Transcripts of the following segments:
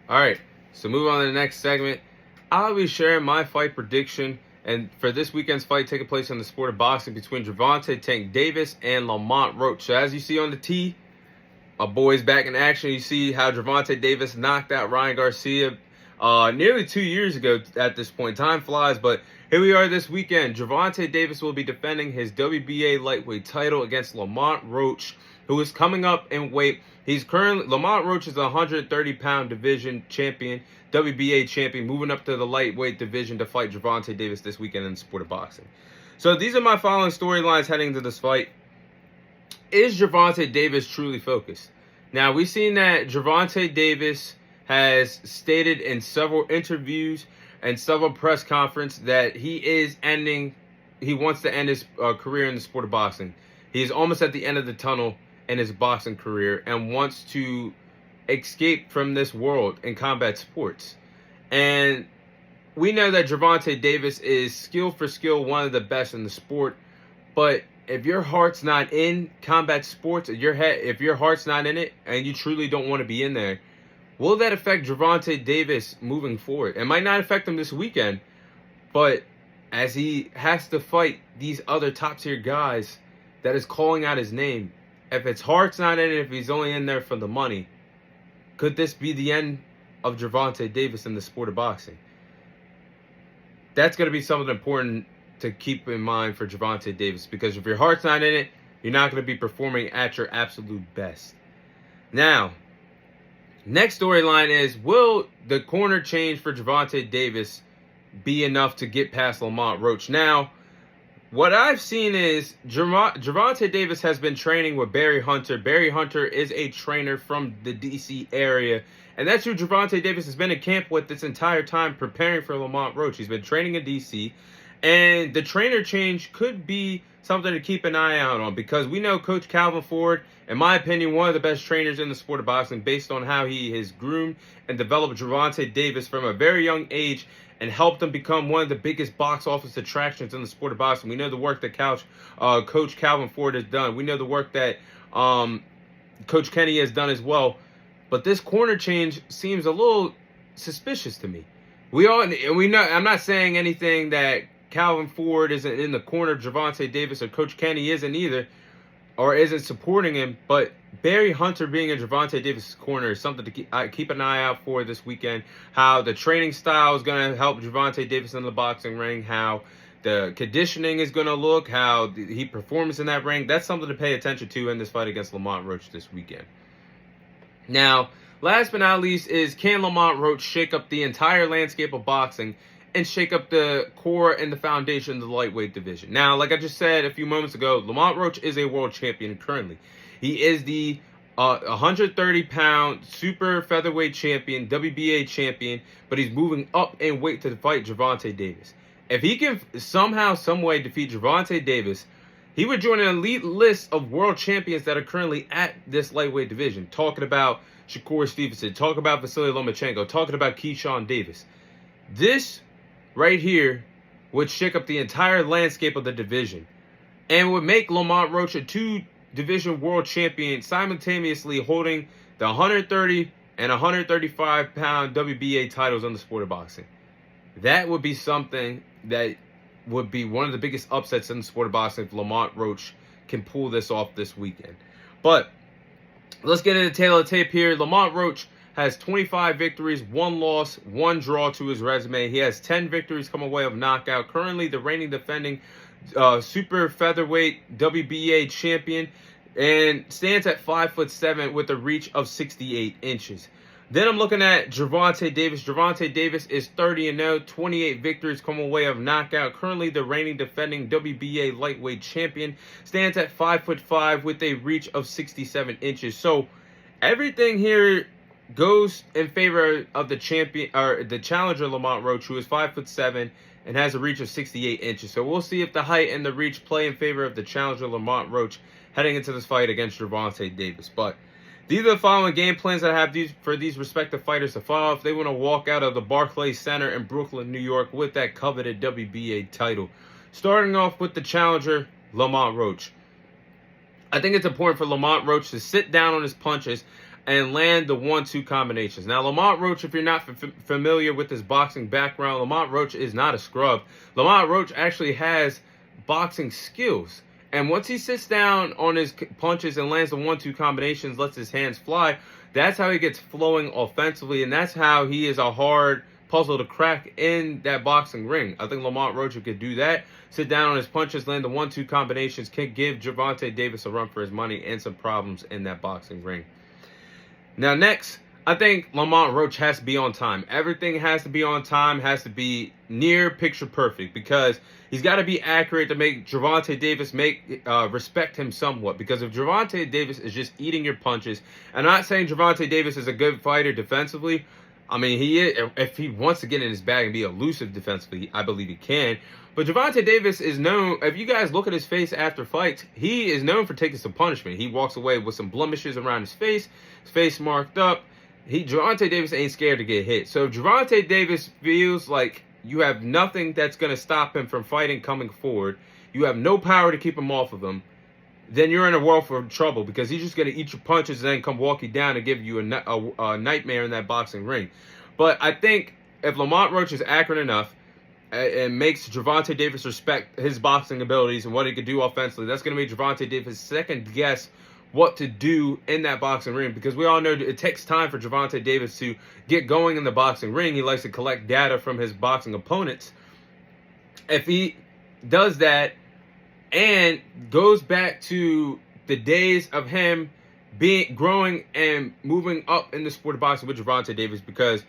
Alright, so move on to the next segment. I'll be sharing my fight prediction and for this weekend's fight taking place in the sport of boxing between Gervonta Tank Davis and Lamont Roach. So as you see on the tee, my boy's back in action. You see how Gervonta Davis knocked out Ryan Garcia nearly 2 years ago at this point. Time flies, but here we are this weekend. Gervonta Davis will be defending his WBA lightweight title against Lamont Roach, who is coming up in weight. Lamont Roach is a 130-pound division champion, WBA champion, moving up to the lightweight division to fight Gervonta Davis this weekend in the sport of boxing. So these are my following storylines heading to this fight. Is Gervonta Davis truly focused? Now, we've seen that Gervonta Davis has stated in several interviews and several press conferences that he wants to end his career in the sport of boxing. He is almost at the end of the tunnel in his boxing career and wants to escape from this world in combat sports. And we know that Gervonta Davis is skill for skill one of the best in the sport, but if your heart's not in combat sports, if your heart's not in it and you truly don't want to be in there, will that affect Gervonta Davis moving forward? It might not affect him this weekend, but as he has to fight these other top-tier guys that is calling out his name, if his heart's not in it, if he's only in there for the money, could this be the end of Gervonta Davis in the sport of boxing? That's going to be something important to keep in mind for Gervonta Davis, because if your heart's not in it, you're not going to be performing at your absolute best. Now, next storyline is, will the corner change for Gervonta Davis be enough to get past Lamont Roach? Now, what I've seen is Gervonta Davis has been training with Barry Hunter. Barry Hunter is a trainer from the D.C. area, and that's who Gervonta Davis has been in camp with this entire time preparing for Lamont Roach. He's been training in D.C., and the trainer change could be something to keep an eye out on, because we know Coach Calvin Ford, in my opinion, one of the best trainers in the sport of boxing, based on how he has groomed and developed Gervonta Davis from a very young age and helped him become one of the biggest box office attractions in the sport of boxing. We know the work that Coach Calvin Ford has done. We know the work that Coach Kenny has done as well. But this corner change seems a little suspicious to me. We know. I'm not saying anything that Calvin Ford isn't in the corner of Gervonta Davis, or Coach Kenny isn't either, or isn't supporting him. But Barry Hunter being in Gervonta Davis' corner is something to keep an eye out for this weekend. How the training style is going to help Gervonta Davis in the boxing ring, how the conditioning is going to look, how he performs in that ring. That's something to pay attention to in this fight against Lamont Roach this weekend. Now, last but not least is, can Lamont Roach shake up the entire landscape of boxing and shake up the core and the foundation of the lightweight division? Now, like I just said a few moments ago, Lamont Roach is a world champion currently. He is the 130-pound super featherweight champion, WBA champion, but he's moving up in weight to fight Gervonta Davis. If he can somehow, some way defeat Gervonta Davis, he would join an elite list of world champions that are currently at this lightweight division. Talking about Shakur Stevenson, talking about Vasily Lomachenko, talking about Keyshawn Davis. This right here would shake up the entire landscape of the division and would make Lamont Roach a two-division world champion, simultaneously holding the 130 and 135-pound WBA titles in the sport of boxing. That would be something that would be one of the biggest upsets in the sport of boxing if Lamont Roach can pull this off this weekend. But let's get into the tail of the tape here. Lamont Roach has 25 victories, 1 loss, 1 draw to his resume. He has 10 victories come away of knockout. Currently the reigning defending super featherweight WBA champion, and stands at 5'7" with a reach of 68 inches. Then I'm looking at Gervonta Davis. Gervonta Davis is 30-0, 28 victories come away of knockout. Currently the reigning defending WBA lightweight champion, stands at 5'5" with a reach of 67 inches. So everything here goes in favor of the champion, or the challenger Lamont Roach, who is 5'7" and has a reach of 68 inches. So we'll see if the height and the reach play in favor of the challenger Lamont Roach heading into this fight against Gervonta Davis. But these are the following game plans that I have for these respective fighters to follow if they want to walk out of the Barclays Center in Brooklyn, New York with that coveted WBA title. Starting off with the challenger, Lamont Roach. I think it's important for Lamont Roach to sit down on his punches. and land the 1-2 combinations. Now, Lamont Roach, if you're not familiar with his boxing background, Lamont Roach is not a scrub. Lamont Roach actually has boxing skills. And once he sits down on his punches and lands the 1-2 combinations, lets his hands fly, that's how he gets flowing offensively, and that's how he is a hard puzzle to crack in that boxing ring. I think Lamont Roach could do that. Sit down on his punches, land the 1-2 combinations, can give Gervonta Davis a run for his money and some problems in that boxing ring. Now, next, I think Lamont Roach has to be on time. Everything has to be on time, has to be near picture perfect, because he's got to be accurate to make Gervonta Davis respect him somewhat. Because if Gervonta Davis is just eating your punches, I'm not saying Gervonta Davis is a good fighter defensively. I mean, he is, if he wants to get in his bag and be elusive defensively, I believe he can. But Gervonta Davis is known, if you guys look at his face after fights, he is known for taking some punishment. He walks away with some blemishes around his face marked up. Gervonta Davis ain't scared to get hit. So if Gervonta Davis feels like you have nothing that's going to stop him from fighting coming forward, you have no power to keep him off of him, then you're in a world for trouble, because he's just going to eat your punches and then come walk you down and give you a nightmare in that boxing ring. But I think if Lamont Roach is accurate enough and makes Gervonta Davis respect his boxing abilities and what he could do offensively, that's going to make Gervonta Davis second guess what to do in that boxing ring, because we all know it takes time for Gervonta Davis to get going in the boxing ring. He likes to collect data from his boxing opponents. If he does that and goes back to the days of him growing and moving up in the sport of boxing with Gervonta Davis, because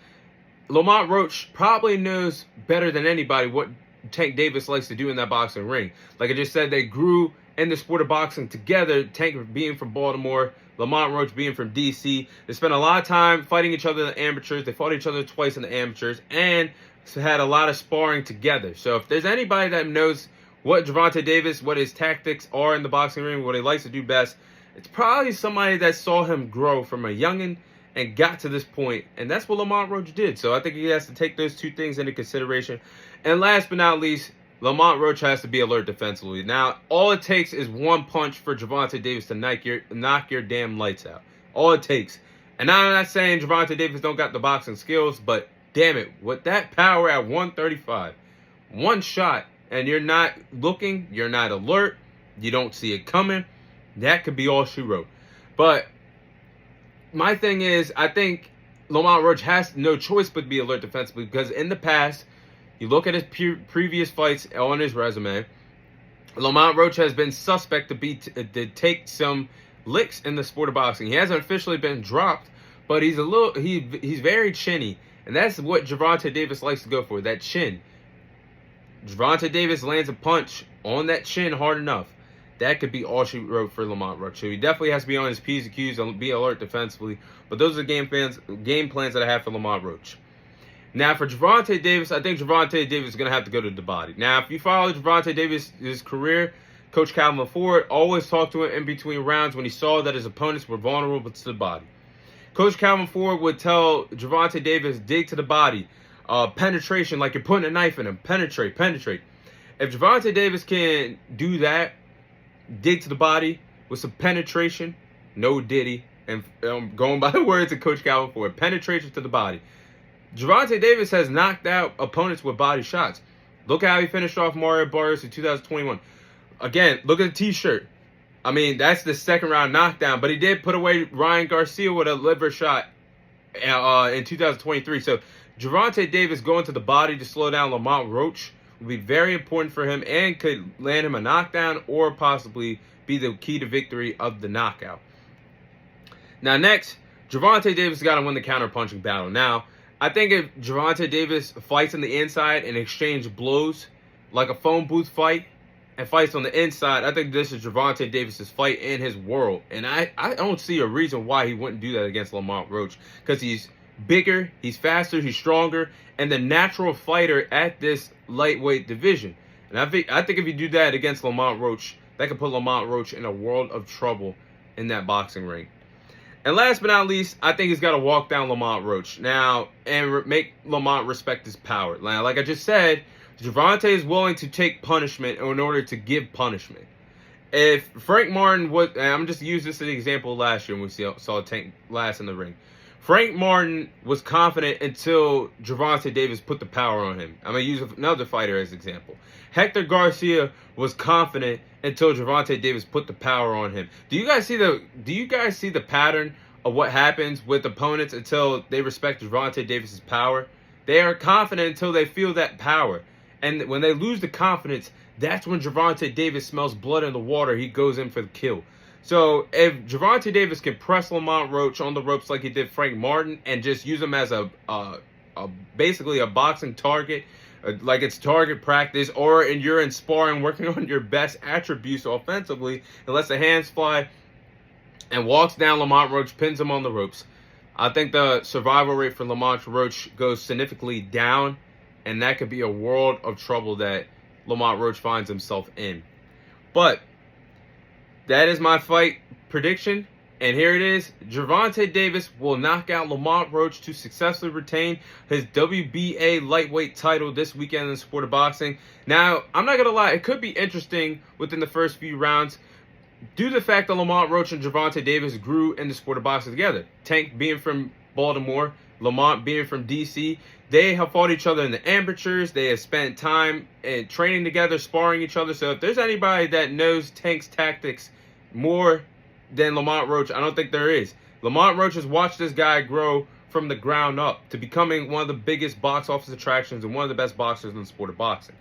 Lamont Roach probably knows better than anybody what Tank Davis likes to do in that boxing ring. Like I just said, they grew in the sport of boxing together. Tank being from Baltimore, Lamont Roach being from DC. They spent a lot of time fighting each other in the amateurs. They fought each other twice in the amateurs and had a lot of sparring together. So if there's anybody that knows what Gervonta Davis, what his tactics are in the boxing ring, what he likes to do best, it's probably somebody that saw him grow from a youngin' and got to this point, and that's what Lamont Roach did. So I think he has to take those two things into consideration. And last but not least, Lamont Roach has to be alert defensively. Now, all it takes is one punch for Gervonta Davis to knock your damn lights out. All it takes. And I'm not saying Gervonta Davis don't got the boxing skills, but damn it, with that power at 135, one shot, and you're not looking, you're not alert, you don't see it coming, that could be all she wrote. But my thing is, I think Lamont Roach has no choice but to be alert defensively, because in the past, you look at his previous fights on his resume, Lamont Roach has been suspect to take some licks in the sport of boxing. He hasn't officially been dropped, but he's very chinny, and that's what Gervonta Davis likes to go for, that chin. Gervonta Davis lands a punch on that chin hard enough, that could be all she wrote for Lamont Roach. So he definitely has to be on his P's and Q's and be alert defensively. But those are the game plans that I have for Lamont Roach. Now, for Gervonta Davis, I think Gervonta Davis is going to have to go to the body. Now, if you follow Gervonta Davis' career, Coach Calvin Ford always talked to him in between rounds when he saw that his opponents were vulnerable to the body. Coach Calvin Ford would tell Gervonta Davis, dig to the body, penetration, like you're putting a knife in him, penetrate. If Gervonta Davis can do that, dig to the body with some penetration, no diddy, and going by the words of Coach Calvin Ford, penetration to the body. Gervonta Davis has knocked out opponents with body shots. Look how he finished off Mario Barrios in 2021. Again, look at the t-shirt. I mean, that's the second round knockdown, but he did put away Ryan Garcia with a liver shot in 2023. So Gervonta Davis going to the body to slow down Lamont Roach will be very important for him and could land him a knockdown or possibly be the key to victory of the knockout. Now, next, Gervonta Davis got to win the counter-punching battle. Now, I think if Gervonta Davis fights on the inside and exchange blows like a phone booth fight and fights on the inside, I think this is Gervonta Davis's fight in his world. And I don't see a reason why he wouldn't do that against Lamont Roach, because he's bigger, he's faster, he's stronger, and the natural fighter at this lightweight division. And I think if you do that against Lamont Roach, that could put Lamont Roach in a world of trouble in that boxing ring. And last but not least, I think he's got to walk down Lamont Roach now and make Lamont respect his power. Now, like I just said, Gervonta is willing to take punishment in order to give punishment. if Frank Martin would, and I'm just using this as an example last year when we saw Tank last in the ring. Frank Martin was confident until Gervonta Davis put the power on him. I'm going to use another fighter as an example. Hector Garcia was confident until Gervonta Davis put the power on him. Do you guys see the pattern of what happens with opponents until they respect Gervonta Davis's power? They are confident until they feel that power. And when they lose the confidence, that's when Gervonta Davis smells blood in the water. He goes in for the kill. So if Gervonta Davis can press Lamont Roach on the ropes like he did Frank Martin and just use him as basically a boxing target, like it's target practice, or you're in sparring working on your best attributes offensively, and lets the hands fly and walks down Lamont Roach, pins him on the ropes, I think the survival rate for Lamont Roach goes significantly down, and that could be a world of trouble that Lamont Roach finds himself in. But that is my fight prediction, and here it is. Gervonta Davis will knock out Lamont Roach to successfully retain his WBA lightweight title this weekend in the sport of boxing. Now, I'm not going to lie, it could be interesting within the first few rounds due to the fact that Lamont Roach and Gervonta Davis grew in the sport of boxing together. Tank being from Baltimore, Lamont being from D.C., they have fought each other in the amateurs. They have spent time training together, sparring each other. So if there's anybody that knows Tank's tactics more than Lamont Roach, I don't think there is. Lamont Roach has watched this guy grow from the ground up to becoming one of the biggest box office attractions and one of the best boxers in the sport of boxing.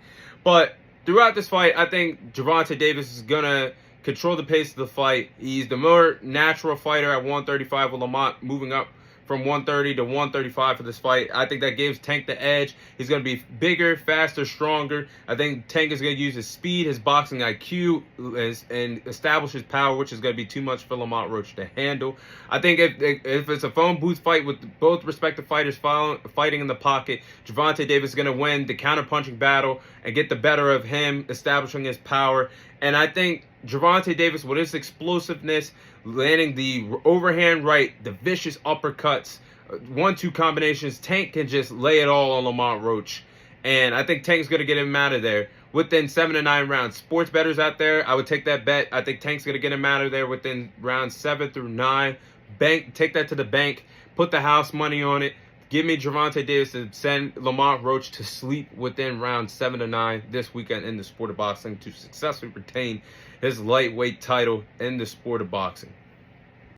But throughout this fight, I think Gervonta Davis is going to control the pace of the fight. He's the more natural fighter at 135, with Lamont moving up from 130 to 135 for this fight. I think that gives Tank the edge. He's going to be bigger, faster, stronger. I think Tank is going to use his speed, his boxing IQ, and establish his power, which is going to be too much for Lamont Roach to handle. I think if it's a phone booth fight with both respective fighters fighting in the pocket, Gervonta Davis is going to win the counter-punching battle and get the better of him, establishing his power. And I think Gervonta Davis, with his explosiveness, landing the overhand right, the vicious uppercuts, 1-2 combinations, Tank can just lay it all on Lamont Roach. And I think Tank's going to get him out of there within 7 to 9 rounds. Sports bettors out there, I would take that bet. I think Tank's going to get him out of there within rounds 7 through 9. Take that to the bank. Put the house money on it. Give me Gervonta Davis to send Lamont Roach to sleep within rounds 7 to 9 this weekend in the sport of boxing to successfully retain his lightweight title in the sport of boxing.